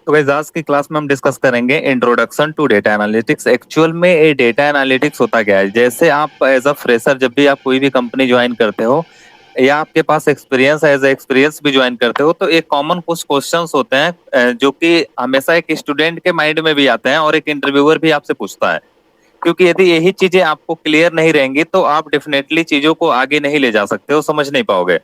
तो गाइस आज की क्लास में हम डिस्कस करेंगे introduction to data analytics. Actual में ये डेटा एनालिटिक्स होता क्या है। जैसे आप एज अ फ्रेशर जब भी आप कोई भी कंपनी ज्वाइन करते हो या आपके पास एक्सपीरियंस एज एक्सपीरियंस भी ज्वाइन करते हो तो एक कॉमन कुछ क्वेश्चंस होते हैं जो कि हमेशा एक स्टूडेंट के माइंड में भी आते हैं और एक इंटरव्यूअर भी आपसे पूछता है। क्योंकि यदि यही चीजें आपको क्लियर नहीं रहेंगी तो आप डेफिनेटली चीजों को आगे नहीं ले जा सकते हो, समझ नहीं पाओगे।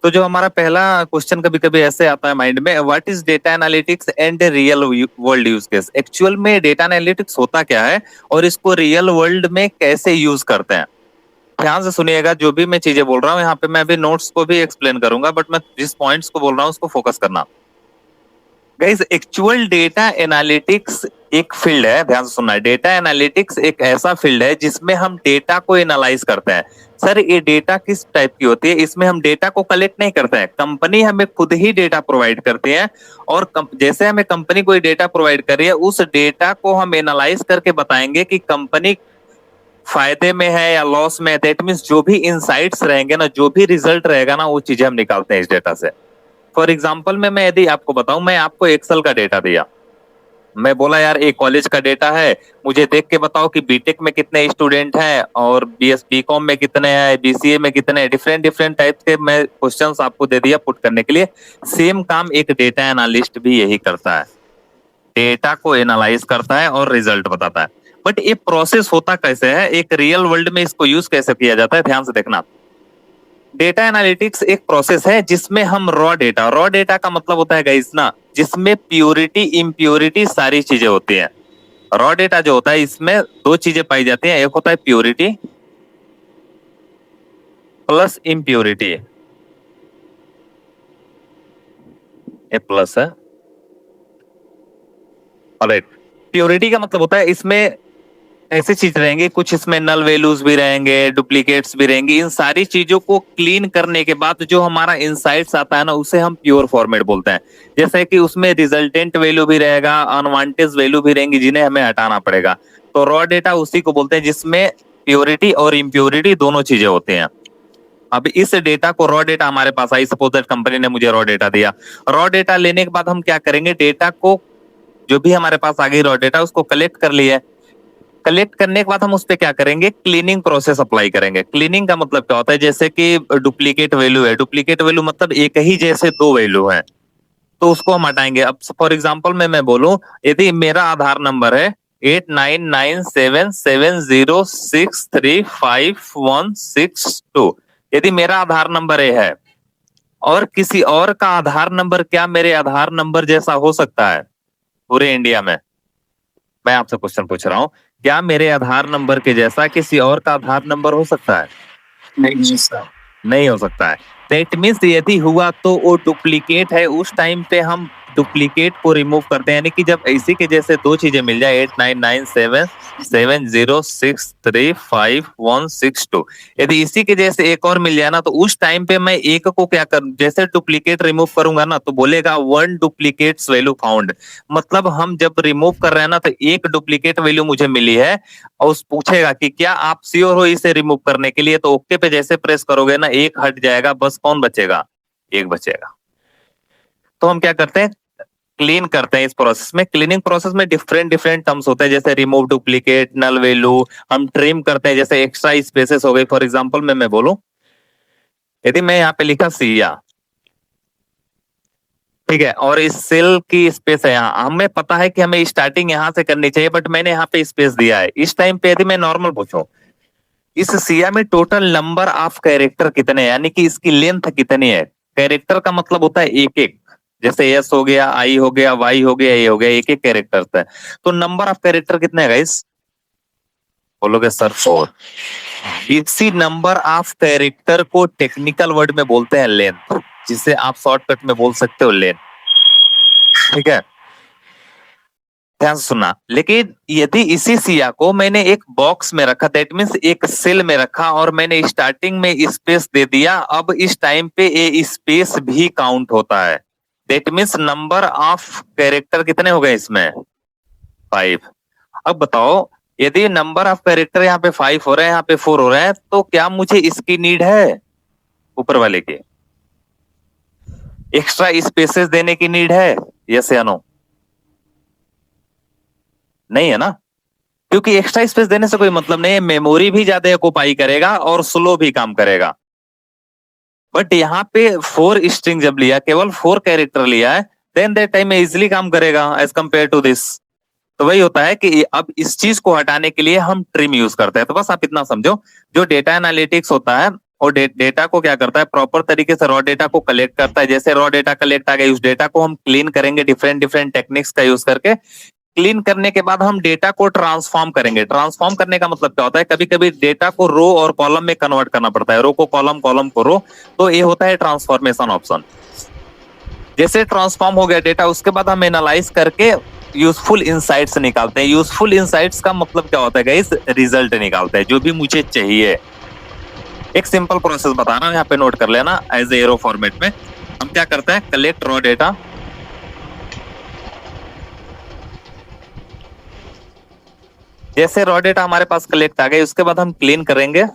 तो जो हमारा पहला क्वेश्चन कभी कभी ऐसे आता है माइंड में, what is data analytics and real world use case. Actual में डेटा एनालिटिक्स होता क्या है और इसको रियल वर्ल्ड में कैसे यूज करते हैं। ध्यान से सुनिएगा, जो भी मैं चीजें बोल रहा हूँ यहाँ पे मैं अभी नोट्स को भी एक्सप्लेन करूंगा, बट मैं जिस पॉइंट्स को बोल रहा हूँ उसको फोकस करना। गाइस एक्चुअल डेटा एनालिटिक्स एक फील्ड है, ध्यान से सुनना है। डेटा एनालिटिक्स एक ऐसा फील्ड है जिसमें हम डेटा को एनालाइज करते हैं। सर ये डेटा किस टाइप की होती है। इसमें हम डेटा को कलेक्ट नहीं करते हैं, कंपनी हमें खुद ही डेटा प्रोवाइड करती है। और जैसे हमें कंपनी कोई डेटा प्रोवाइड कर रही है उस डेटा को हम एनालाइज करके बताएंगे कि कंपनी फायदे में है या लॉस में है। दैट मीन्स जो भी इनसाइट्स रहेंगे ना, जो भी रिजल्ट रहेगा ना, वो चीजें हम निकालते हैं इस डेटा से। फॉर एग्जाम्पल में मैं यदि आपको बताऊं, मैं आपको एक्सेल का डेटा दिया, मैं बोला यार एक कॉलेज का डेटा है, मुझे देख के बताओ कि बीटेक में कितने स्टूडेंट हैं और बीएस बीकॉम में कितने हैं, बीसीए में कितने हैं। डिफरेंट डिफरेंट टाइप के मैं क्वेश्चंस आपको दे दिया पुट करने के लिए। सेम काम एक डेटा एनालिस्ट भी यही करता है, डेटा को एनालाइज करता है और रिजल्ट बताता है। बट ये प्रोसेस होता कैसे है, एक रियल वर्ल्ड में इसको यूज कैसे किया जाता है, ध्यान से देखना। डेटा एनालिटिक्स एक प्रोसेस है जिसमें हम रॉ डेटा का मतलब होता है गाइस ना, जिसमें प्योरिटी इम्प्योरिटी सारी चीजें होती हैं। रॉ डेटा जो होता है इसमें दो चीजें पाई जाती हैं, एक होता है प्योरिटी प्लस इम्प्योरिटी। ये प्लस है। ऑलराइट, प्योरिटी का मतलब होता है इसमें ऐसी चीज रहेंगे, कुछ इसमें नल वैल्यूज भी रहेंगे, डुप्लीकेट्स भी रहेंगी। इन सारी चीजों को क्लीन करने के बाद जो हमारा इनसाइट्स आता है ना, उसे हम प्योर फॉर्मेट बोलते हैं। जैसे कि उसमें रिजल्टेंट वैल्यू भी रहेगा, अनवांटेड वैल्यू भी रहेंगी जिन्हें हमें हटाना पड़ेगा। तो रॉ डेटा उसी को बोलते हैं जिसमें प्योरिटी और इम्प्योरिटी दोनों चीजें होती हैं। अब इस डेटा को, रॉ डेटा हमारे पास आई, सपोज दैट कंपनी ने मुझे रॉ डेटा दिया। रॉ डेटा लेने के बाद हम क्या करेंगे, डेटा को जो भी हमारे पास आ गई रॉ डेटा उसको कलेक्ट कर लिया। कलेक्ट करने के बाद हम उस पर क्या करेंगे, क्लीनिंग प्रोसेस अप्लाई करेंगे। क्लीनिंग का मतलब क्या होता है, जैसे कि डुप्लीकेट वैल्यू है, डुप्लीकेट वैल्यू मतलब एक ही जैसे दो वैल्यू है तो उसको हम हटाएंगे। अब फॉर एग्जांपल में मैं बोलूं, यदि मेरा आधार नंबर है 899770635162, यदि मेरा आधार नंबर ये है और किसी और का आधार नंबर क्या मेरे आधार नंबर जैसा हो सकता है पूरे इंडिया में। मैं आपसे क्वेश्चन पूछ रहा हूँ, क्या मेरे आधार नंबर के जैसा किसी और का आधार नंबर हो सकता है। नहीं सर। नहीं हो सकता है। दैट मीन्स यदि हुआ तो वो डुप्लीकेट है। उस टाइम पे हम डुप्लीकेट को रिमूव करते हैं, यानी कि जब इसी के जैसे दो चीजें मिल जाए, 899770635162, यदि इसी के जैसे एक और मिल जाए ना, तो उस टाइम पे मैं एक को क्या कर, जैसे डुप्लीकेट रिमूव करूंगा ना तो बोलेगा वन डुप्लीकेट्स वैल्यू फाउंड। मतलब हम जब रिमूव कर रहे हैं ना तो एक डुप्लीकेट वैल्यू मुझे मिली है और उस पूछेगा कि क्या आप श्योर हो इसे रिमूव करने के लिए, तो ओके पे जैसे प्रेस करोगे ना एक हट जाएगा, बस कौन बचेगा, एक बचेगा। तो हम क्या करते हैं, क्लीन करते हैं। इस प्रोसेस में, क्लीनिंग प्रोसेस में डिफरेंट डिफरेंट टर्म्स होते हैं, जैसे रिमूव डुप्लीकेट, नल वैल्यू। हम ट्रिम करते हैं, जैसे एक्स्ट्रा स्पेसेस हो गई। फॉर एग्जांपल में मैं बोलूं, यदि मैं यहाँ पे लिखा सिया, ठीक है, और इस सेल की स्पेस है यहाँ, हमें पता है कि हमें स्टार्टिंग यहाँ से करनी चाहिए, बट मैंने यहाँ पे स्पेस दिया है। इस टाइम पे यदि मैं नॉर्मल पूछूं, इस सिया में टोटल नंबर ऑफ कैरेक्टर कितने हैं, यानी कि इसकी लेंथ कितनी है। कैरेक्टर का मतलब होता है एक एक, जैसे एस हो गया, आई हो गया, वाई हो गया, ए हो गया, एक एक कैरेक्टर है। तो नंबर ऑफ कैरेक्टर कितने हैं गाइस, बोलोगे सर 4। इसी नंबर ऑफ कैरेक्टर को टेक्निकल वर्ड में बोलते हैं लेंथ, जिसे आप शॉर्टकट में बोल सकते हो लेंथ। ठीक है, ध्यान से सुनना। लेकिन यदि इसी सिया को मैंने एक बॉक्स में रखा, दैट मीन्स एक सेल में रखा, और मैंने स्टार्टिंग में स्पेस दे दिया, अब इस टाइम पे ये स्पेस भी काउंट होता है। That means number of character कितने हो गए इसमें, 5। अब बताओ, यदि नंबर ऑफ कैरेक्टर यहाँ पे 5 हो रहे हैं, यहाँ पे 4 हो रहे हैं, तो क्या मुझे इसकी नीड है, ऊपर वाले की एक्स्ट्रा स्पेसेस देने की नीड है, यस या नो। नहीं है ना, क्योंकि एक्स्ट्रा स्पेस देने से कोई मतलब नहीं है, मेमोरी भी ज्यादा ऑक्युपाई करेगा और स्लो भी काम करेगा। बट यहाँ पे 4 स्ट्रिंग जब लिया, केवल 4 कैरेक्टर लिया है, देन दैट टाइम में इजिली काम करेगा एज कम्पेयर टू दिस। तो वही होता है कि अब इस चीज को हटाने के लिए हम ट्रिम यूज करते हैं। तो बस आप इतना समझो, जो डेटा एनालिटिक्स होता है और डेटा को क्या करता है, प्रॉपर तरीके से रॉ डेटा को कलेक्ट करता है। जैसे रॉ डेटा कलेक्ट आ गया, उस डेटा को हम क्लीन करेंगे डिफरेंट डिफरेंट टेक्निक्स का यूज करके। क्लीन करने के बाद हम डेटा को ट्रांसफॉर्म करेंगे। ट्रांसफॉर्म करने का मतलब क्या होता है, कभी कभी डेटा को रो और कॉलम में कन्वर्ट करना पड़ता है, रो को कॉलम, कॉलम को रो। तो ये होता है ट्रांसफॉर्मेशन ऑप्शन। जैसे ट्रांसफॉर्म हो गया डेटा, उसके बाद हम एनालाइज करके यूजफुल इंसाइट्स निकालते हैं। यूजफुल इंसाइट्स का मतलब क्या होता है गाइस, रिजल्ट निकालते हैं जो भी मुझे चाहिए। एक सिंपल प्रोसेस बता रहा हूं, यहाँ पे नोट कर लेना। एज एरो फॉर्मेट में हम क्या करते हैं, कलेक्ट रॉ डेटा। जैसे रॉ डेटा हमारे पास कलेक्ट आ गए, उसके बाद हम क्लीन करेंगे।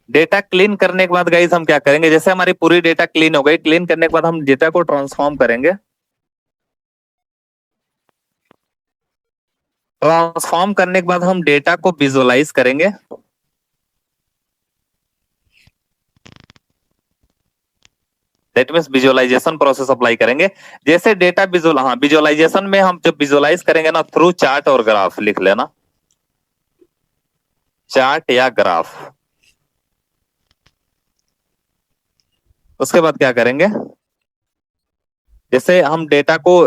डेटा क्लीन करने के बाद गाइस हम क्या करेंगे, जैसे हमारी पूरी डेटा क्लीन हो गई, क्लीन करने के बाद हम डेटा को ट्रांसफॉर्म करेंगे। ट्रांसफॉर्म करने के बाद हम डेटा को विजुअलाइज करेंगे। That means visualization process apply करेंगे। जैसे डेटा विजुअलाइजेशन में हम जब विजुअलाइज करेंगे ना, थ्रू चार्ट और ग्राफ, लिख लेना, चार्ट या ग्राफ। उसके बाद क्या करेंगे, जैसे हम डेटा को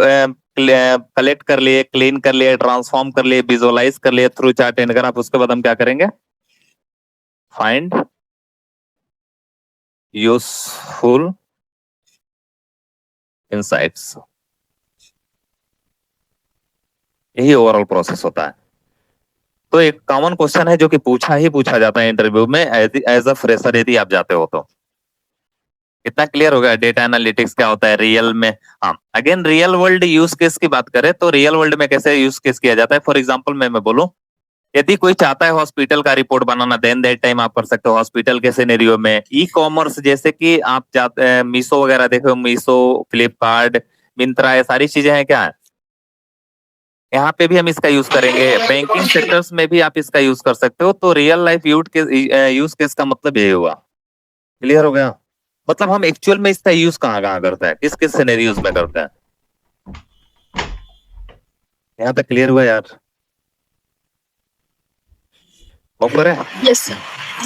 कलेक्ट कर लिए, क्लीन कर लिए, ट्रांसफॉर्म कर लिए, विजुअलाइज कर लिए थ्रू चार्ट एंड ग्राफ। उसके बाद हम क्या करेंगे, फाइंड यूजफुल इंसाइट्स। यही ओवरऑल प्रोसेस होता है। तो एक कॉमन क्वेश्चन है जो कि पूछा जाता है इंटरव्यू में, एज अ फ्रेशर यदि आप जाते हो तो। कितना क्लियर हो गया डेटा एनालिटिक्स क्या होता है रियल में। हाँ, again real world use case की बात करें तो रियल वर्ल्ड में कैसे यूज केस किया जाता है। फॉर एग्जांपल मैं बोलूं, यदि कोई चाहता है हॉस्पिटल का रिपोर्ट बनाना, देन दैट टाइम आप कर सकते हो हॉस्पिटल के सिनेरियो में। ई कॉमर्स, जैसे कि आप जाते हैं मीशो वगैरह, देखो मीशो, फ्लिपकार्ट, मिंत्रा, ये सारी चीजें हैं क्या है, यहाँ पे भी हम इसका यूज करेंगे। बैंकिंग सेक्टर्स में भी आप इसका यूज कर सकते हो। तो रियल लाइफ यूज केस का मतलब यही हुआ। क्लियर हो गया, मतलब हम एक्चुअल में इसका यूज कहाँ कहाँ करते हैं, किस किस सिनेरियोज में करते हैं। यहाँ तक क्लियर हुआ यार, ओके है। Yes sir,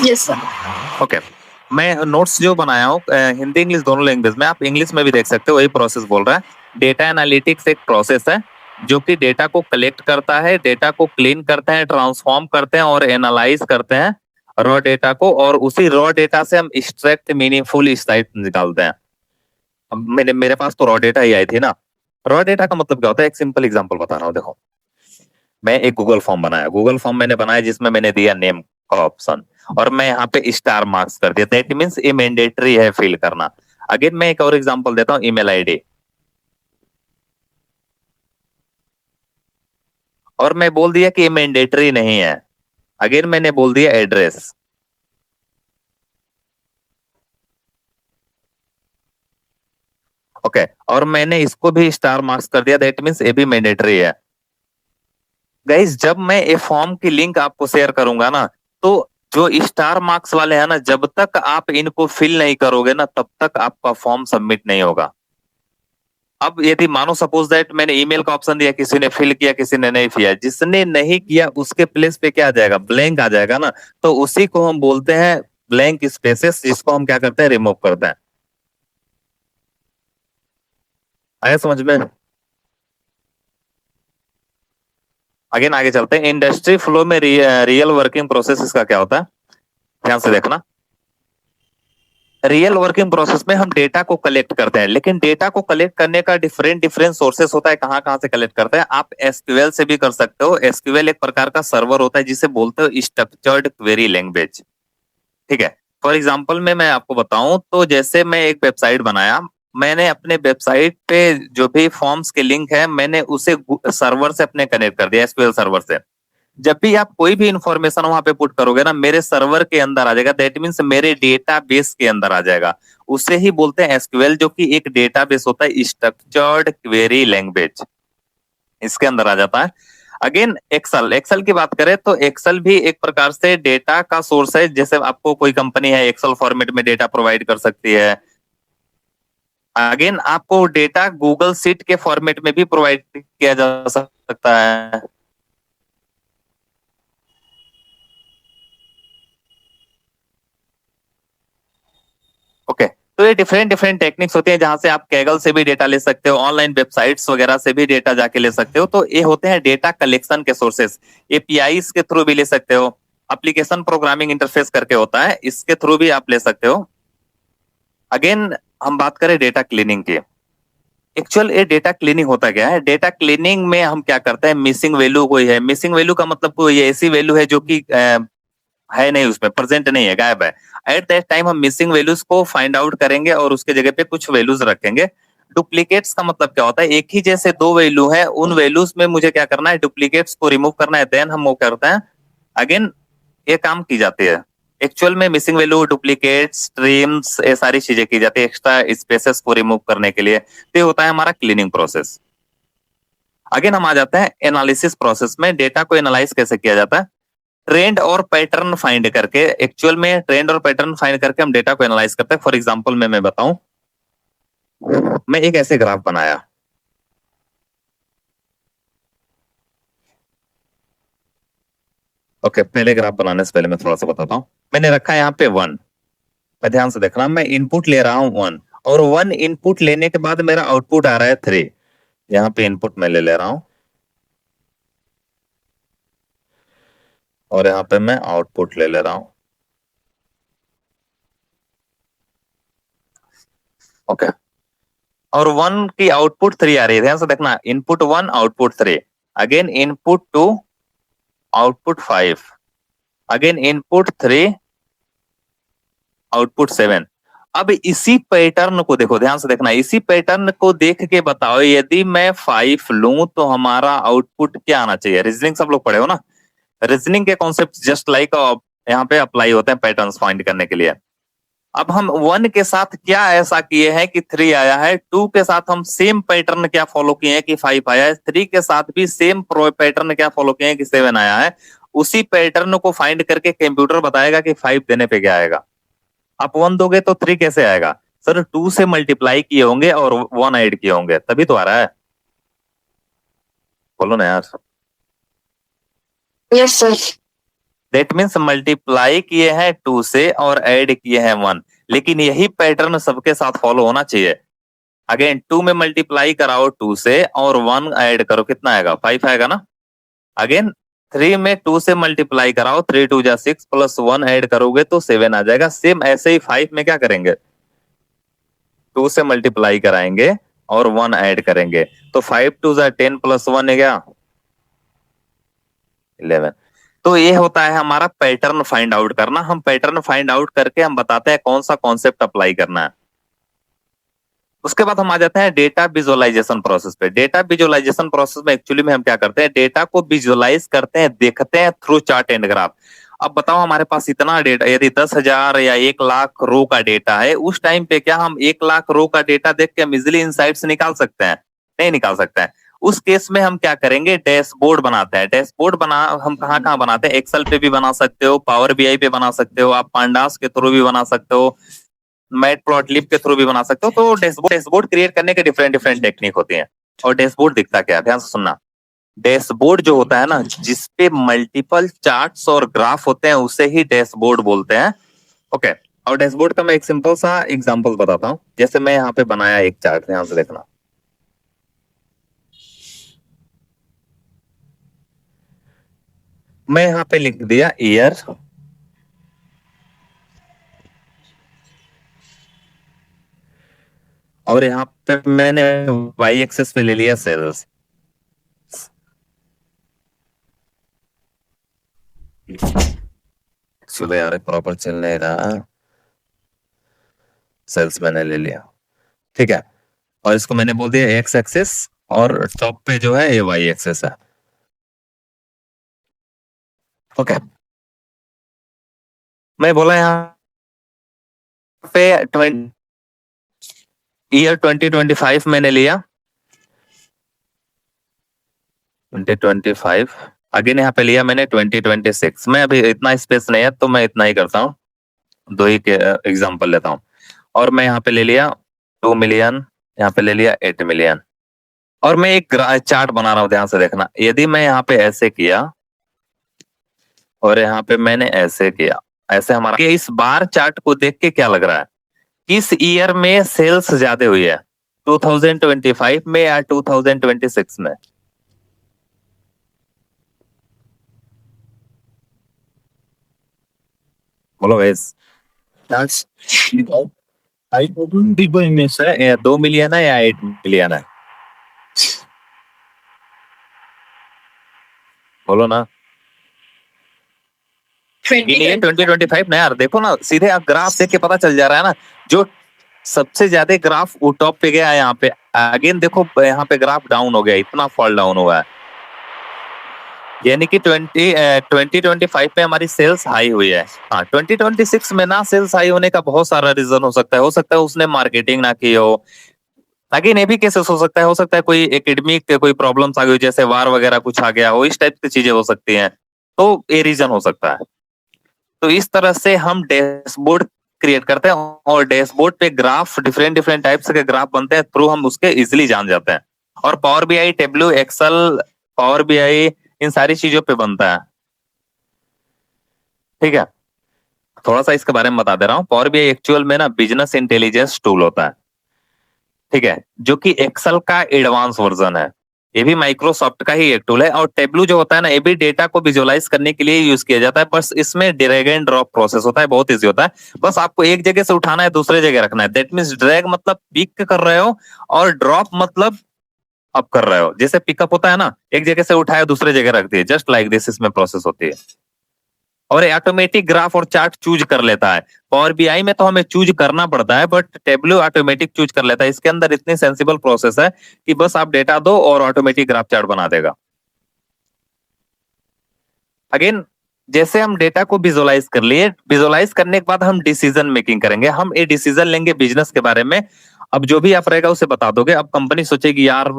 yes sir. Okay, मैं नोट्स जो बनाया हूँ हिंदी इंग्लिश दोनों लैंग्वेज में, आप इंग्लिश में भी देख सकते हो, वही प्रोसेस बोल रहा है। डेटा एनालिटिक्स एक प्रोसेस है जो कि डेटा को कलेक्ट करता है, डेटा को क्लीन करते हैं, ट्रांसफॉर्म करते हैं और एनालाइज करते हैं रॉ डेटा को, और उसी रॉ डेटा से हम एक्सट्रैक्ट मीनिंगफुल इंसाइट निकालते हैं। अब मेरे पास तो रॉ डेटा ही आई थी ना। रॉ डेटा का मतलब क्या होता है, एक सिंपल एग्जांपल बता रहा हूँ। देखो, मैं एक गूगल फॉर्म बनाया, गूगल फॉर्म मैंने बनाया जिसमें मैंने दिया नेम का ऑप्शन, और मैं यहाँ पे स्टार मार्क्स कर दिया। दैट मीन्स ये मैंडेटरी है फिल करना। अगेन मैं एक और एग्जांपल देता हूँ, ईमेल आईडी, और मैं बोल दिया कि ये मैंडेटरी नहीं है। अगेन मैंने बोल दिया एड्रेस। ओके, और मैंने इसको भी स्टार मार्क्स कर दिया, दैट मीन्स ये भी मैंडेटरी है। गाइस, जब मैं ये फॉर्म की लिंक आपको शेयर करूंगा ना, तो जो स्टार मार्क्स वाले हैं ना, जब तक आप इनको फिल नहीं करोगे ना, तब तक आपका फॉर्म सबमिट नहीं होगा। अब यदि मानो सपोज दैट मैंने ईमेल का ऑप्शन दिया, किसी ने फिल किया, किसी ने नहीं किया, जिसने नहीं किया उसके प्लेस पे क्या आ जाएगा, ब्लैंक आ जाएगा ना। तो उसी को हम बोलते हैं ब्लैंक स्पेसेस, जिसको हम क्या करते हैं, रिमूव करते हैं। आया समझ में। अगेन आगे चलते हैं, इंडस्ट्री फ्लो में रियल वर्किंग प्रोसेस इसका क्या होता है, ध्यान से देखना। रियल वर्किंग प्रोसेस में हम डेटा को कलेक्ट करते हैं, लेकिन डेटा को कलेक्ट करने का डिफरेंट डिफरेंट सोर्सेस होता है। कहाँ कहाँ से कलेक्ट करते हैं, आप एसक्यूएल से भी कर सकते हो। एसक्यूएल एक प्रकार का सर्वर होता है जिसे बोलते हो स्ट्रक्चर्ड क्वेरी लैंग्वेज। ठीक है, फॉर एग्जाम्पल में मैं आपको बताऊं तो, जैसे मैं एक वेबसाइट बनाया, मैंने अपने वेबसाइट पे जो भी फॉर्म्स के लिंक है, मैंने उसे सर्वर से अपने कनेक्ट कर दिया, एसक्यूएल सर्वर से। जब भी आप कोई भी इंफॉर्मेशन वहां पे पुट करोगे ना, मेरे सर्वर के अंदर आ जाएगा। दैट मीन्स मेरे डेटा बेस के अंदर आ जाएगा। उसे ही बोलते हैं एसक्यूएल, जो कि एक डेटा बेस होता है, स्ट्रक्चर्ड क्वेरी लैंग्वेज। इसके अंदर आ जाता है। अगेन एक्सेल की बात करें तो एक्सेल भी एक प्रकार से डेटा का सोर्स है। जैसे आपको कोई कंपनी है एक्सेल फॉर्मेट में डेटा प्रोवाइड कर सकती है। अगेन आपको डेटा गूगल शीट के फॉर्मेट में भी प्रोवाइड किया जा सकता है। ओके, तो ये डिफरेंट डिफरेंट टेक्निक्स होती हैं जहां से आप कैगल से भी डेटा ले सकते हो, ऑनलाइन वेबसाइट्स वगैरह से भी डेटा जाके ले सकते हो। तो ये होते हैं डेटा कलेक्शन के सोर्सेस। एपीआईज के थ्रू भी ले सकते हो, एप्लीकेशन प्रोग्रामिंग इंटरफेस करके होता है, इसके थ्रू भी आप ले सकते हो। अगेन हम बात करें डेटा क्लीनिंग की। एक्चुअल ये डेटा क्लीनिंग होता क्या है? डेटा क्लीनिंग में हम क्या करते हैं, मिसिंग वैल्यू कोई है, मिसिंग वैल्यू का मतलब कोई ऐसी वैल्यू है जो कि है नहीं, उसमें प्रेजेंट नहीं है, गायब है। एट दैट टाइम हम मिसिंग वैल्यूज को फाइंड आउट करेंगे और उसके जगह पे कुछ वैल्यूज रखेंगे। डुप्लीकेट्स का मतलब क्या होता है? एक ही जैसे दो वैल्यू है, उन वैल्यूज में मुझे क्या करना है, डुप्लीकेट्स को रिमूव करना है। देन हम वो करते हैं, अगेन ये काम की जाती है। एक्चुअल में मिसिंग वैल्यू, डुप्लीकेट, स्ट्रीम्स, ये सारी चीजें की जाती है एक्स्ट्रा स्पेसेस को रिमूव करने के लिए। तो ये होता है हमारा क्लीनिंग प्रोसेस। अगेन हम आ जाते हैं एनालिसिस प्रोसेस में। डेटा को एनालाइज कैसे किया जाता है? ट्रेंड और पैटर्न फाइंड करके, एक्चुअल में ट्रेंड और पैटर्न फाइंड करके हम डेटा को एनालाइज करते हैं। फॉर एग्जांपल मैं बताऊं, मैं एक ऐसे ग्राफ बनाया। ओके, पहले ग्राफ बनाने से पहले मैं थोड़ा सा बताता हूं। मैंने रखा है यहाँ पे 1। मैं ध्यान से देखना, मैं इनपुट ले रहा हूँ 1, और 1 इनपुट लेने के बाद मेरा आउटपुट आ रहा है 3। यहाँ पे इनपुट मैं ले रहा हूँ और यहाँ पे मैं आउटपुट ले रहा हूँ। ओके, और 1 की आउटपुट 3 आ रही है। ध्यान से देखना, input 1 output 3, again input 2 output 5, again input 3 output 7। अब इसी पैटर्न को देखो, ध्यान से देखना, इसी पैटर्न को देख के बताओ, यदि मैं 5 लूं तो हमारा आउटपुट क्या आना चाहिए? रीजनिंग सब लोग पढ़े हो ना? रीजनिंग के कॉन्सेप्ट जस्ट लाइक यहाँ पे अप्लाई होते हैं पैटर्न्स फाइंड करने के लिए। अब हम 1 के साथ क्या ऐसा किए हैं कि 3 आया है, 2 के साथ हम सेम पैटर्न क्या फॉलो किए हैं कि 5 आया है, 3 के साथ भी सेम पैटर्न क्या फॉलो किए हैं कि 7 आया है। उसी पैटर्न को फाइंड करके कंप्यूटर बताएगा कि 5 देने पे क्या आएगा। आप 1 दोगे तो 3 कैसे आएगा? सर 2 से मल्टीप्लाई किए होंगे और 1 ऐड किए होंगे, तभी तो आ रहा है। बोलो ना यार। Yes, sir. That means multiply किए हैं 2 से और ऐड किए हैं 1। लेकिन यही पैटर्न सबके साथ फॉलो होना चाहिए। अगेन 2 में मल्टीप्लाई कराओ 2 से और 1 ऐड करो, कितना आएगा? 5 आएगा ना। अगेन 3 में 2 से मल्टीप्लाई कराओ, 3 2 जा 6 प्लस 1 ऐड करोगे तो 7 आ जाएगा। सेम ऐसे ही 5 में क्या करेंगे, 2 से मल्टीप्लाई कराएंगे और 1 ऐड करेंगे, तो 5 2 जा 10 प्लस 1 है क्या? 11। तो ये होता है हमारा पैटर्न फाइंड आउट करना। हम पैटर्न फाइंड आउट करके हम बताते हैं कौन सा कॉन्सेप्ट अप्लाई करना है। उसके बाद हम आ जाते हैं डेटा विजुअलाइजेशन प्रोसेस पे। डेटा विजुअलाइजेशन प्रोसेस में एक्चुअली में हम क्या करते हैं, डेटा को विजुअलाइज करते हैं, देखते हैं थ्रू चार्ट एंड ग्राफ। अब बताओ हमारे पास इतना डेटा, यदि 10,000 या 1,00,000 रो का डेटा है, उस टाइम पे क्या हम 1,00,000 रो का डेटा देख के हम इजिली इनसाइट्स निकाल सकते हैं? नहीं निकाल सकते हैं। उस केस में हम क्या करेंगे, डैशबोर्ड बनाते हैं। डैशबोर्ड बना हम कहाँ कहाँ बनाते हैं? एक्सेल पे भी बना सकते हो, पावर बीआई पे बना सकते हो, आप पांडास के थ्रू भी बना सकते हो, मैट प्लॉटलिब के थ्रू भी बना सकते हो। तो डैशबोर्ड क्रिएट करने के डिफरेंट डिफरेंट टेक्निक होती हैं। और डैशबोर्ड दिखता क्या है, ध्यान से सुनना। डैशबोर्ड जो होता है ना, जिसपे मल्टीपल चार्ट्स और ग्राफ होते हैं, उसे ही डैशबोर्ड बोलते हैं। ओके, और डैशबोर्ड का मैं एक सिंपल सा एग्जांपल बताता हूँ। जैसे मैं यहाँ पे बनाया एक चार्ट, ध्यान से देखना। मैं यहाँ पे लिख दिया ईयर, और यहाँ पे मैंने वाई एक्सेस पे ले लिया सेल्स। चलो यार प्रॉपर चल नहीं रहा, सेल्स मैंने ले लिया, ठीक है। और इसको मैंने बोल दिया एक्स एक्सेस, और टॉप पे जो है ये वाई एक्सेस है। ओके, मैं बोला यहाँ पे ईयर 2025 मैंने लिया, 2025 अगेन यहाँ पे लिया मैंने 2026। मैं अभी इतना स्पेस नहीं है तो मैं इतना ही करता हूँ, 2 ही के एग्जांपल लेता हूँ। और मैं यहाँ पे ले लिया 2 मिलियन, यहाँ पे ले लिया 8 मिलियन। और मैं एक चार्ट बना रहा हूँ, ध्यान से देखना। यदि मैं यहाँ पे ऐसे किया और यहाँ पे मैंने ऐसे किया, ऐसे हमारा कि इस बार चार्ट को देख के क्या लग रहा है, किस ईयर में सेल्स ज्यादा हुई है, 2025 में या 2026 में? बोलो गाइस। सर 2 मिलियन है या 8 मिलियन है? बोलो ना। ये 2025 ना यार, देखो ना, सीधे आप ग्राफ देख के पता चल जा रहा है ना। जो सबसे ज्यादा ग्राफ वो टॉप पे गया है, यहाँ पे अगेन देखो यहाँ पे ग्राफ डाउन हो गया, इतना फॉल डाउन हुआ है। यानी कि 2025 में हमारी सेल्स हाई हुई है। हाँ, 2026 में ना सेल्स हाई होने का बहुत सारा रीजन हो सकता है। हो सकता है उसने मार्केटिंग ना की हो। अगेन ये भी केसेस हो सकता है कोई एकेडमिक कोई प्रॉब्लम्स आ गई, जैसे वार वगैरह कुछ आ गया हो, इस टाइप की चीजें हो सकती हैं। तो ये रीजन हो सकता है। तो इस तरह से हम डैशबोर्ड क्रिएट करते हैं और डैशबोर्ड पे ग्राफ डिफरेंट डिफरेंट टाइप्स के ग्राफ बनते हैं, थ्रू हम उसके इजिली जान जाते हैं। और power BI, Tableau, Excel, power BI इन सारी चीजों पे बनता है। ठीक है, थोड़ा सा इसके बारे में बता दे रहा हूँ। पावर बीआई एक्चुअल में ना बिजनेस इंटेलिजेंस टूल होता है, ठीक है, जो कि एक्सेल का एडवांस वर्जन है। ये भी माइक्रोसॉफ्ट का ही एक टूल है। और टेब्लू जो होता है ना, ये भी डेटा को विजुअलाइज करने के लिए यूज किया जाता है। बस इसमें ड्रैग एंड ड्रॉप प्रोसेस होता है, बहुत इजी होता है। बस आपको एक जगह से उठाना है, दूसरे जगह रखना है। दैट मीन्स ड्रैग मतलब पिक कर रहे हो, और ड्रॉप मतलब अप कर रहे हो। जैसे पिकअप होता है ना, एक जगह से उठाया दूसरे जगह रख दिए, जस्ट लाइक दिस इसमें प्रोसेस होती है। और ऑटोमेटिक ग्राफ और चार्ट चूज कर लेता है। पावर बीआई में तो हमें चूज करना पड़ता है, बट टेब्लू ऑटोमेटिक चूज कर लेता है। इसके अंदर इतनी सेंसिबल प्रोसेस है कि बस आप डेटा दो और ऑटोमेटिक ग्राफ चार्ट बना देगा। अगेन जैसे हम डेटा को विजुअलाइज कर लिए, विजुअलाइज करने के बाद हम डिसीजन मेकिंग करेंगे। हम ये डिसीजन लेंगे बिजनेस के बारे में। अब जो भी आप रहेगा उसे बता दोगे। अब कंपनी सोचेगी यार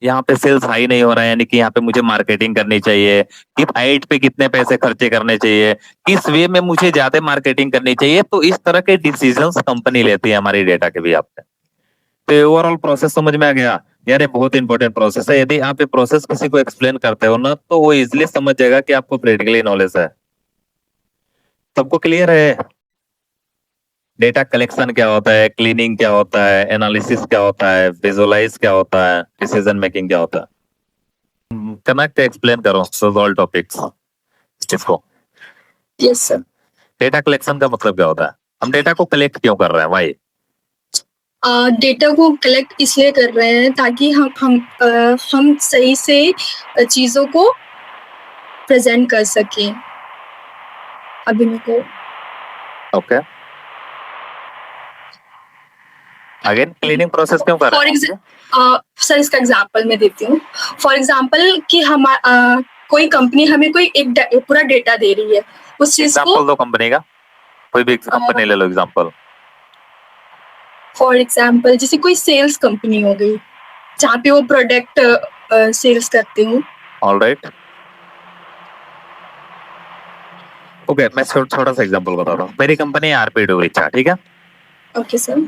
यहाँ पे सेल्स हाई नहीं हो रहा है, यानी कि यहाँ पे मुझे मार्केटिंग करनी चाहिए, कि हाइट पे कितने पैसे खर्चे करने चाहिए, किस वे में मुझे ज्यादा मार्केटिंग करनी चाहिए। तो इस तरह के डिसीजंस कंपनी लेती है हमारी डेटा के भी आप पे। तो ओवरऑल प्रोसेस समझ में आ गया यार? ये बहुत इंपॉर्टेंट प्रोसेस है। यदि आप ये प्रोसेस किसी को एक्सप्लेन करते हो ना, तो वो इजिली समझ जाएगा कि आपको प्रैक्टिकली नॉलेज है। सबको क्लियर है? डेटा कलेक्शन क्या होता है, क्लीनिंग क्या होता है, एनालिसिस क्या होता है, विजुअलाइज क्या होता है, डिसीजन मेकिंग क्या होता है। कनेक्ट एक्सप्लेन करो ऑल टॉपिक्स इसको। Yes sir. डेटा कलेक्शन का मतलब क्या होता है? हम डेटा को कलेक्ट क्यों कर रहे हैं, वाई? डेटा को कलेक्ट इसलिए कर रहे हैं ताकि हम सही से चीजों को प्रेजेंट कर सकें अभिनव को। ओके, अगेन क्लीनिंग प्रोसेस क्यों कर रहे हैं? सर इसका एग्जांपल मैं देती हूँ। फॉर एग्जांपल कि कोई कंपनी हमें कोई एक पूरा डेटा दे रही है, उस चीज को। एग्जांपल दो कंपनी का, कोई भी कंपनी ले लो एग्जांपल। फॉर एग्जांपल जैसे कोई सेल्स कंपनी हो गई, जहाँ पे वो प्रोडक्ट सेल्स करते हो। ऑलराइट, ओके, मैं थोड़ा सा एग्जांपल बताता हूँ। मेरी कंपनी है आरपीडू रिचा, ठीक है? Okay sir.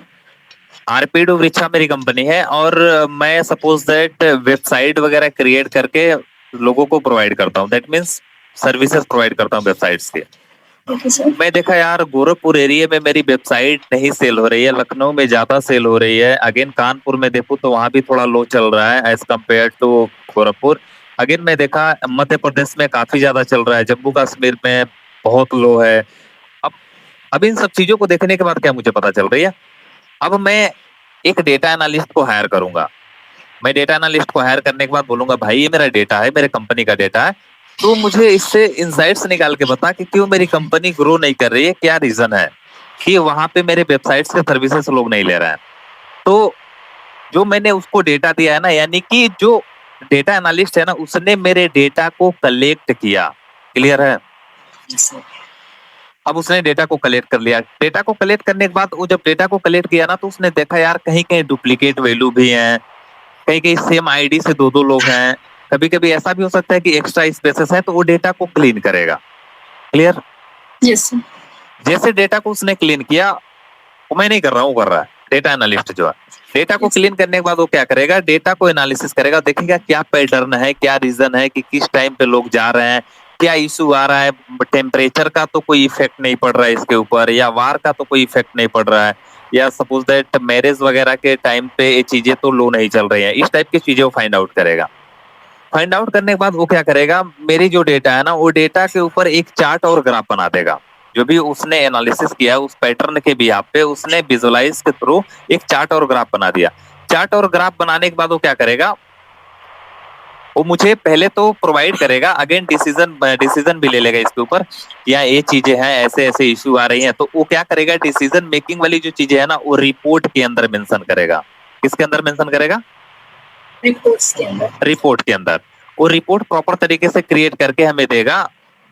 आरपीडू रिचा मेरी कंपनी है, और मैं सपोज दैट वेबसाइट वगैरह क्रिएट करके लोगों को प्रोवाइड करता हूँ। दैट मीन्स सर्विसेज प्रोवाइड करता हूँ वेबसाइट्स के। मैं देखा यार गोरखपुर एरिया में मेरी वेबसाइट नहीं सेल हो रही है, लखनऊ में ज्यादा सेल हो रही है। अगेन कानपुर में देखूं तो वहां भी थोड़ा लो चल रहा है as compare to Gorakhpur. Again मैं देखा मध्य प्रदेश में काफी ज्यादा चल रहा है, जम्मू कश्मीर में बहुत लो है। अब इन सब चीजों को देखने के बाद क्या मुझे पता चल रही है, अब मैं एक डेटा एनालिस्ट को हायर करूंगा। मैं डेटा एनालिस्ट को हायर करने के बाद बोलूंगा भाई ये मेरा डेटा है, मेरे कंपनी का डेटा है, तो मुझे इससे इंसाइट्स निकाल के बता कि क्यों मेरी कंपनी ग्रो नहीं कर रही है, क्या रीजन है कि वहां पे मेरे वेबसाइट से सर्विसेज लोग नहीं ले रहे हैं। तो जो मैंने उसको डेटा दिया है ना, यानी कि जो डेटा एनालिस्ट है ना, उसने मेरे डेटा को कलेक्ट किया। क्लियर है? अब उसने डेटा को कलेक्ट कर लिया। डेटा को कलेक्ट करने के बाद वो जब डेटा को कलेक्ट किया ना, तो उसने देखा यार कहीं कहीं डुप्लीकेट वैल्यू भी है, कहीं कहीं सेम आईडी से दो दो लोग हैं, कभी कभी ऐसा भी हो सकता है कि एक्स्ट्रा स्पेसेस है तो वो डेटा को क्लीन करेगा। क्लियर? Yes sir. जैसे डेटा को उसने क्लीन किया, वो मैं नहीं कर रहा हूँ, कर रहा है डेटा एनालिस्ट जो है। डेटा को Yes. क्लीन करने के बाद वो क्या करेगा, डेटा को एनालिसिस करेगा, देखेगा क्या पैटर्न है, क्या रीजन है कि किस टाइम पे लोग जा रहे हैं, क्या इशू आ रहा है, टेम्परेचर का तो कोई इफेक्ट नहीं पड़ रहा है इसके ऊपर, या वार का तो कोई इफेक्ट नहीं पड़ रहा है, या सपोज दैट मैरिज वगैरह के टाइम पे ये चीजें तो लो नहीं चल रही है। इस टाइप की चीजें वो फाइंड आउट करेगा। फाइंड आउट करने के बाद वो क्या करेगा, मेरी जो डेटा है ना, वो डेटा के ऊपर एक चार्ट और ग्राफ बना देगा। जो भी उसने एनालिसिस किया उस पैटर्न के बिहाफ पे उसने विजुअलाइज के थ्रू एक चार्ट और ग्राफ बना दिया। चार्ट और ग्राफ बनाने के बाद वो क्या करेगा, वो मुझे पहले तो प्रोवाइड करेगा, अगेन डिसीजन भी ले लेगा इसके ऊपर, या ये चीजें हैं, ऐसे ऐसे इश्यू आ रही हैं, तो वो क्या करेगा, डिसीजन मेकिंग वाली जो चीजें है ना, वो रिपोर्ट के अंदर मेंशन करेगा। किसके अंदर मेंशन करेगा? रिपोर्ट्स के अंदर। रिपोर्ट के अंदर। वो रिपोर्ट प्रॉपर तरीके से क्रिएट करके हमें देगा,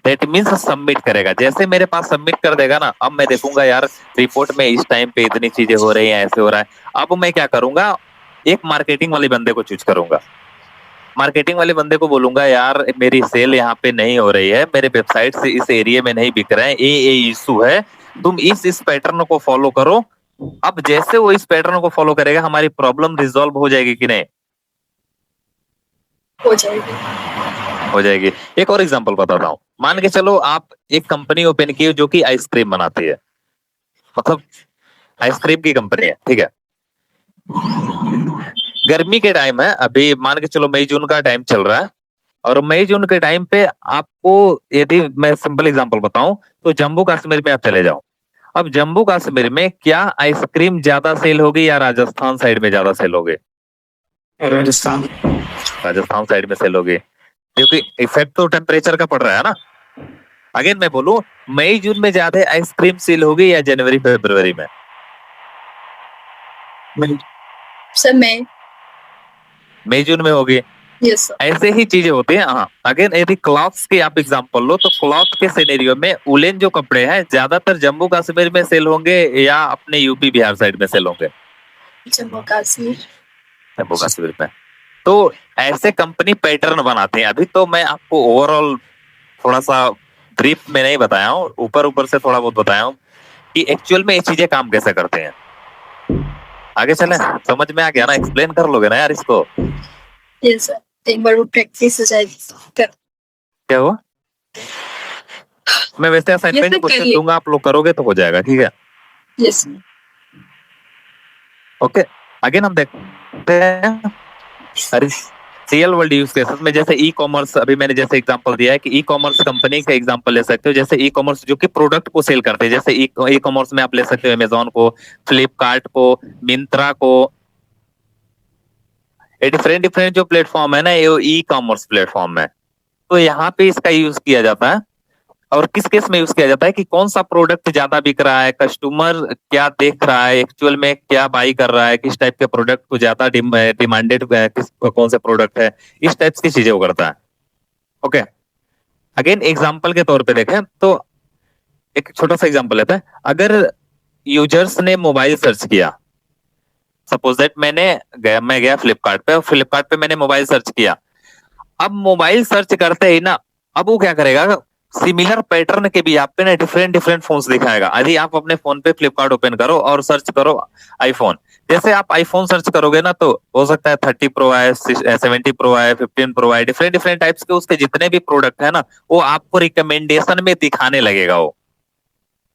दैट मीन्स सबमिट करेगा। जैसे मेरे पास सबमिट कर देगा ना, अब मैं देखूंगा यार रिपोर्ट में इस टाइम पे इतनी चीजें हो रही हैं, ऐसे हो रहा है। अब मैं क्या करूंगा, एक मार्केटिंग वाले बंदे को चूज करूंगा। मार्केटिंग वाले बंदे को बोलूंगा, यार मेरी सेल यहाँ पे नहीं हो रही है, मेरे वेबसाइट से इस एरिया में नहीं बिक रहे हैं, ये इशू है, तुम इस पैटर्न को फॉलो करो। अब जैसे वो इस पैटर्न को फॉलो करेगा, हमारी प्रॉब्लम रिजॉल्व हो जाएगी कि नहीं? हो जाएगी। हो जाएगी। एक और एग्जांपल बताता हूँ। मान के चलो आप एक कंपनी ओपन की जो कि आइसक्रीम बनाती है, मतलब आइसक्रीम की कंपनी है, ठीक है। गर्मी के टाइम है, अभी मान के चलो मई जून का टाइम चल रहा है, और मई जून के टाइम पे आपको, यदि मैं सिंपल एग्जांपल बताऊं, तो जम्मू कश्मीर में आप चले जाओ। अब जम्मू कश्मीर में क्या आइसक्रीम ज्यादा सेल होगी या राजस्थान साइड में ज्यादा सेल होगी? राजस्थान। राजस्थान साइड में सेल होगी, क्योंकि इफेक्ट तो टेम्परेचर का पड़ रहा है ना। अगेन मैं बोलूं, मई जून में ज्यादा आइसक्रीम सेल होगी या जनवरी फरवरी में? सर मई जून में होगी। Yes sir. ऐसे ही चीजें होती हैं। हाँ, अगेन यदि क्लॉथ्स की आप एग्जांपल लो, तो क्लॉथ के सिनेरियो में उलेन जो कपड़े हैं ज्यादातर जम्मू कश्मीर में सेल होंगे या अपने यूपी बिहार साइड में सेल होंगे? जम्मू कश्मीर। जम्मू कश्मीर में। तो ऐसे कंपनी पैटर्न बनाते हैं। अभी तो मैं आपको ओवरऑल थोड़ा सा ब्रीफ में नहीं बताया हूँ, ऊपर ऊपर से थोड़ा बहुत बताया हूँ कि एक्चुअल में ये चीजें काम कैसे करते हैं। आगे चलें? समझ में आ गया ना? एक्सप्लेन कर लोगे ना यार इसको? यस सर, एक बार वो प्रैक्टिस हो जाएगी फिर। क्या हुआ? मैं वैसे असाइनमेंट क्वेश्चन दूंगा, आप लोग करोगे तो हो जाएगा, ठीक है? यस। ओके, आगे हम देखते हैं रियल वर्ल्ड यूज केसेस में। जैसे ई कॉमर्स, अभी मैंने जैसे एग्जांपल दिया है कि ई कॉमर्स कंपनी का एग्जांपल ले सकते हो। जैसे ई कॉमर्स जो कि प्रोडक्ट को सेल करते हैं, जैसे ई कॉमर्स में आप ले सकते हो अमेजोन को, फ्लिपकार्ट को, मिंत्रा को। ये डिफरेंट डिफरेंट जो प्लेटफॉर्म है ना, ये ई कॉमर्स प्लेटफॉर्म है। तो यहाँ पे इसका यूज किया जाता है। और किस केस में यूज किया जाता है कि कौन सा प्रोडक्ट ज्यादा बिक रहा है, कस्टमर क्या देख रहा है, एक्चुअल में क्या बाई कर रहा है, किस टाइप के प्रोडक्ट को ज्यादा डिमांडेड, किस कौन से प्रोडक्ट है, इस टाइप की चीजें वो करता है। ओके, अगेन एग्जांपल के तौर पे देखें तो एक छोटा सा एग्जांपल लेते हैं। अगर यूजर्स ने मोबाइल सर्च किया, सपोज दैट मैं गया फ्लिपकार्ट पे, और फ्लिपकार्ट पे मैंने मोबाइल सर्च किया। अब मोबाइल सर्च करते ही ना, अब वो क्या करेगा, सिमिलर पैटर्न के भी आप पे ना डिफरेंट डिफरेंट फोन्स दिखाएगा। यदि आप अपने फोन पे फ्लिपकार्ट ओपन करो और सर्च करो आईफोन, जैसे आप आईफोन सर्च करोगे ना, तो हो सकता है 30 प्रो आए, 70 प्रो आए, 15 प्रो आए, डिफरेंट डिफरेंट टाइप्स के उसके जितने भी प्रोडक्ट है ना, वो आपको रिकमेंडेशन में दिखाने लगेगा वो।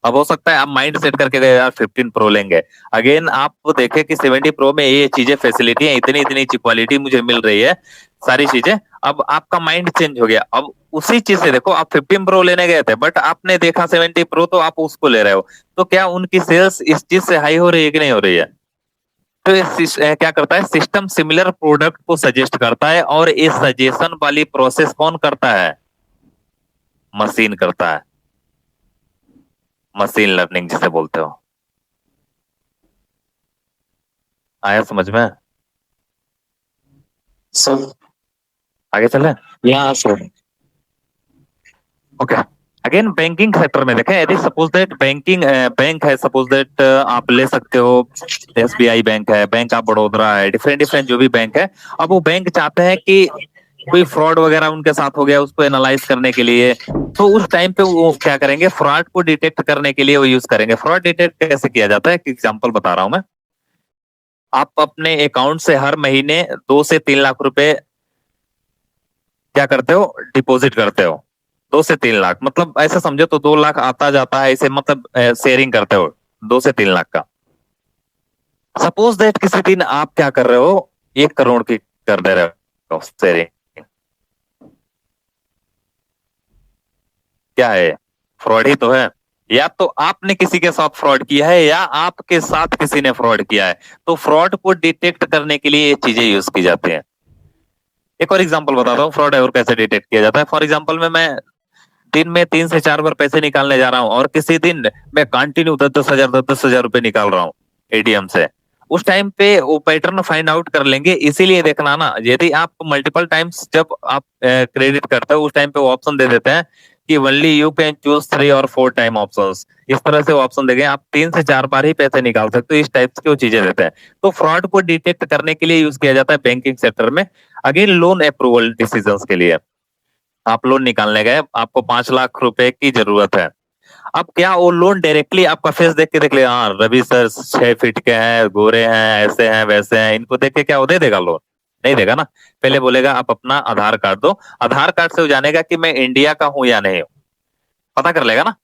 अब हो सकता है आप माइंड सेट करके गए यार 15 प्रो लेंगे, अगेन आप देखें कि 70 प्रो में ये चीजें फैसिलिटी है, इतनी इतनी क्वालिटी मुझे मिल रही है, सारी चीजें। अब आपका माइंड चेंज हो गया। अब उसी चीज से देखो, आप 15 प्रो लेने गए थे बट आपने देखा 70 प्रो, तो आप उसको ले रहे हो। तो क्या उनकी सेल्स इस चीज से हाई हो रही है कि नहीं हो रही है? तो क्या करता है, सिस्टम सिमिलर प्रोडक्ट को सजेस्ट करता है, और इस सजेशन वाली प्रोसेस कौन करता है? मशीन करता है। मशीन लर्निंग जिसे बोलते हो। आया समझ में? सर आगे चले? यहाँ sir. Okay, again banking sector में देखें, यदि सपोज दैट बैंक है, सपोज दैट आप ले सकते हो एसबीआई बैंक है, बैंक ऑफ बड़ौदा है, डिफरेंट डिफरेंट जो भी बैंक है। अब वो बैंक चाहते हैं कि कोई फ्रॉड वगैरह उनके साथ हो गया, उसको एनालाइज करने के लिए, तो उस टाइम पे वो क्या करेंगे, फ्रॉड को डिटेक्ट करने के लिए वो यूज करेंगे। फ्रॉड डिटेक्ट कैसे किया जाता है, एक एग्जांपल बता रहा हूं मैं। आप अपने अकाउंट से हर महीने 2 से 3 लाख रुपए क्या करते हो, डिपॉजिट करते हो। 2 से 3 लाख मतलब ऐसे समझो तो 2 लाख आता जाता है, इसे मतलब शेयरिंग करते हो 2 से 3 लाख का। सपोज दैट किसी दिन आप क्या कर रहे हो, 1 करोड़ की कर दे रहे हो शेयरिंग। क्या है, फ्रॉड ही तो है। या तो आपने किसी के साथ फ्रॉड किया है या आपके साथ किसी ने फ्रॉड किया है। तो फ्रॉड को डिटेक्ट करने के लिए ये चीजें यूज की जाती हैं। एक और एग्जांपल बताता हूँ फ्रॉड है और कैसे डिटेक्ट किया जाता है। फॉर एग्जांपल में मैं दिन में 3 से 4 बार पैसे निकालने जा रहा हूँ और किसी दिन मैं कंटिन्यू 10-10 हजार रुपए निकाल रहा हूँ एटीएम से। उस टाइम पे वो पैटर्न फाइंड आउट कर लेंगे। इसीलिए देखना ना, यदि आप मल्टीपल टाइम्स जब आप क्रेडिट करते हो, उस टाइम पे वो ऑप्शन दे देते हैं कि ओनली यू कैन चूज 3 और 4 टाइम ऑप्शंस। इस तरह से वो ऑप्शन देंगे, आप 3 से 4 बार ही पैसे निकाल सकते हो। इस टाइप की वो चीजें देते हैं। तो फ्रॉड को डिटेक्ट करने के लिए यूज किया जाता है बैंकिंग सेक्टर में। अगेन लोन अप्रूवल डिसीजंस के लिए, आप लोन निकालने गए, आपको 5 लाख रुपए की जरूरत है। अब क्या वो लोन डायरेक्टली आपका फेस देख के देख ले, हाँ रवि सर 6 फीट के हैं, गोरे हैं, ऐसे हैं वैसे हैं, इनको देख के क्या वो दे देगा लोन? नहीं देगा ना। पहले बोलेगा आप अपना आधार कार्ड दो। आधार कार्ड से वो जानेगा कि मैं इंडिया का हूं या नहीं हूं, पता कर लेगा ना।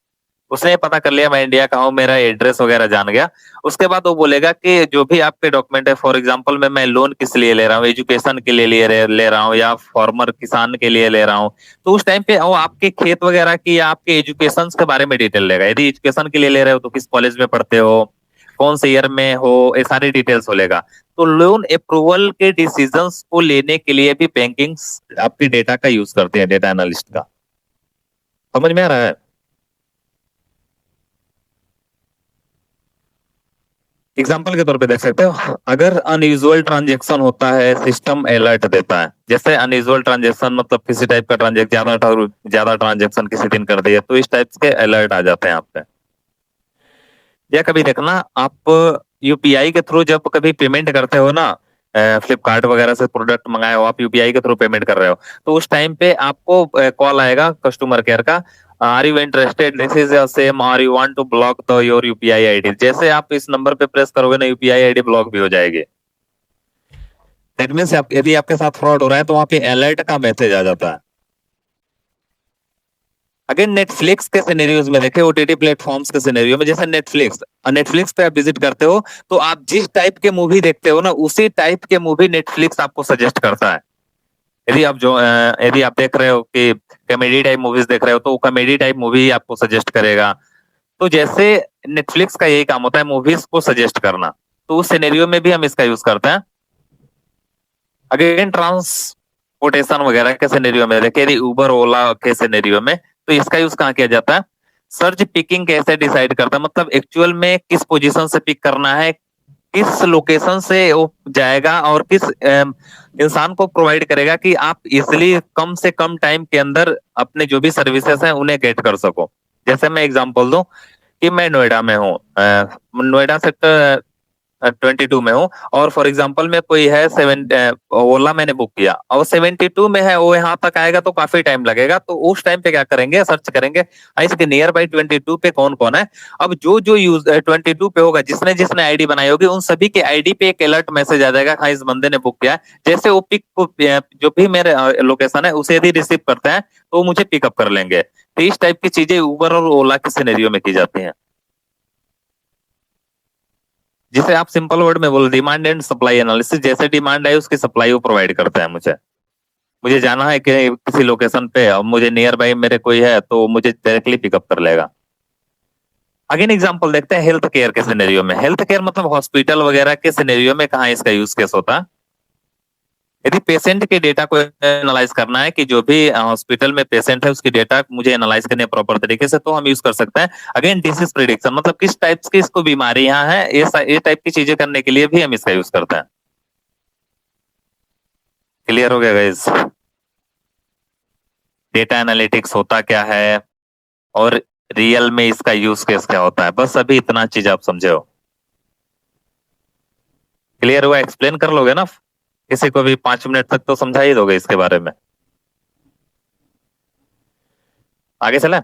उसने पता कर लिया मैं इंडिया का हूँ, मेरा एड्रेस वगैरह जान गया। उसके बाद वो बोलेगा कि जो भी आपके डॉक्यूमेंट है, फॉर एग्जांपल में मैं लोन किस लिए ले रहा हूँ, एजुकेशन के लिए ले रहा हूँ या फॉर्मर किसान के लिए ले रहा हूँ। तो उस टाइम पे वो आपके खेत वगैरह की या आपके एजुकेशन के बारे में डिटेल लेगा। यदि एजुकेशन के लिए ले रहे हो तो किस कॉलेज में पढ़ते हो, कौन से ईयर में हो, ये सारी डिटेल्स हो लेगा। तो लोन अप्रूवल के डिसीजंस को लेने के लिए भी बैंकिंग आपकी डेटा का यूज करते हैं, डेटा एनालिस्ट का। समझ में आ रहा है? एग्जाम्पल के तौर पे देख सकते हो, अगर अनयूजुअल ट्रांजेक्शन होता है सिस्टम अलर्ट देता है। जैसे अनयूजुअल ट्रांजेक्शन मतलब किसी टाइप का ट्रांजेक्शन, ज्यादा ट्रांजेक्शन किसी दिन कर दिए, तो इस टाइप के अलर्ट आ जाते हैं आप पे। या कभी देखना आप यूपीआई के थ्रू जब कभी पेमेंट करते हो ना, फ्लिपकार्ट वगैरह से प्रोडक्ट मंगाए हो, आप यूपीआई के थ्रू पेमेंट कर रहे हो, तो उस टाइम पे आपको कॉल आएगा कस्टमर केयर का, are you interested, this is same, और you want to block the your UPI ID. जैसे आप इस नंबर पे प्रेस करोगे ना, यूपीआई आईडी ब्लॉक भी हो जाएगी। दैट मीन्स यदि आपके साथ फ्रॉड हो रहा है तो वहां पे अलर्ट का मैसेज आ जाता है। अगर नेटफ्लिक्स के सिनेरियोज में देखें, ओटीटी प्लेटफॉर्म्स के सिनेरियो में, जैसे नेटफ्लिक्स, नेटफ्लिक्स पे आप विजिट करते हो तो आप जिस टाइप के मूवी देखते हो ना, उसी टाइप के मूवी नेटफ्लिक्स आपको सजेस्ट करता है। यदि आप देख रहे हो कि कॉमेडी टाइप मूवीज देख रहे हो, तो कॉमेडी टाइप मूवी ही आपको सजेस्ट करेगा। तो जैसे नेटफ्लिक्स का यही काम होता है, मूवीज को सजेस्ट करना। तो उस सिनेरियो में भी हम इसका यूज करते हैं। अगेन ट्रांसपोर्टेशन वगैरह के सिनेरियो में देखिए, उबर ओला के सिनेरियो में, तो इसका यूज कहाँ किया जाता है, सर्च पिकिंग कैसे डिसाइड करता है, मतलब एक्चुअल में किस पोजीशन से पिक करना है, किस लोकेशन से वो जाएगा और किस इंसान को प्रोवाइड करेगा कि आप इजिली कम से कम टाइम के अंदर अपने जो भी सर्विसेज हैं उन्हें गेट कर सको। जैसे मैं एग्जांपल दूं कि मैं नोएडा में हूँ, नोएडा सेक्टर 22 में हूँ, और फॉर एग्जांपल में कोई है ओला मैंने बुक किया और 72 में है, वो यहाँ तक आएगा तो काफी टाइम लगेगा। तो उस टाइम पे क्या करेंगे, सर्च करेंगे इसके नियर बाई 22 पे कौन कौन है। अब जो जो यूज 22 पे होगा, जिसने जिसने आईडी बनाई होगी, उन सभी के आईडी पे एक अलर्ट मैसेज आ जाएगा, हाँ इस बंदे ने बुक किया है। जैसे वो पिक जो भी मेरे लोकेशन है उसे यदि रिसीव करते हैं तो वो मुझे पिकअप कर लेंगे। तो इस टाइप की चीजें उबर और ओला के सिनेरियो में की जाती हैं, जिसे आप सिंपल वर्ड में बोल, डिमांड एंड सप्लाई एनालिसिस। जैसे डिमांड है उसकी सप्लाई वो प्रोवाइड करता है। मुझे मुझे जाना है कि किसी लोकेशन पे, अब मुझे नियर बाई मेरे कोई है तो मुझे डायरेक्टली पिकअप कर लेगा। अगेन एग्जांपल देखते हैं हेल्थ केयर के सिनेरियो में। हेल्थ केयर मतलब हॉस्पिटल वगैरह के सिनेरियो में कहाँ इसका यूज केस होता है। यदि पेशेंट के डेटा को एनालाइज करना है कि जो भी हॉस्पिटल में पेशेंट है उसकी डेटा मुझे एनालाइज करनी है प्रॉपर तरीके से, तो हम यूज कर सकते हैं। अगेन डिसीज प्रिडिक्शन, मतलब किस टाइप की इसको बीमारियां हैं, ये टाइप की चीजें करने के लिए भी हम इसका यूज करते हैं। क्लियर हो गया गाइस? डेटा एनालिटिक्स होता क्या है और रियल में इसका यूज केस क्या होता है, बस अभी इतना चीज आप समझे हो। क्लियर हुआ? एक्सप्लेन कर लोगे ना, किसी को भी 5 मिनट तक तो समझा ही दोगे इसके बारे में। आगे चलें?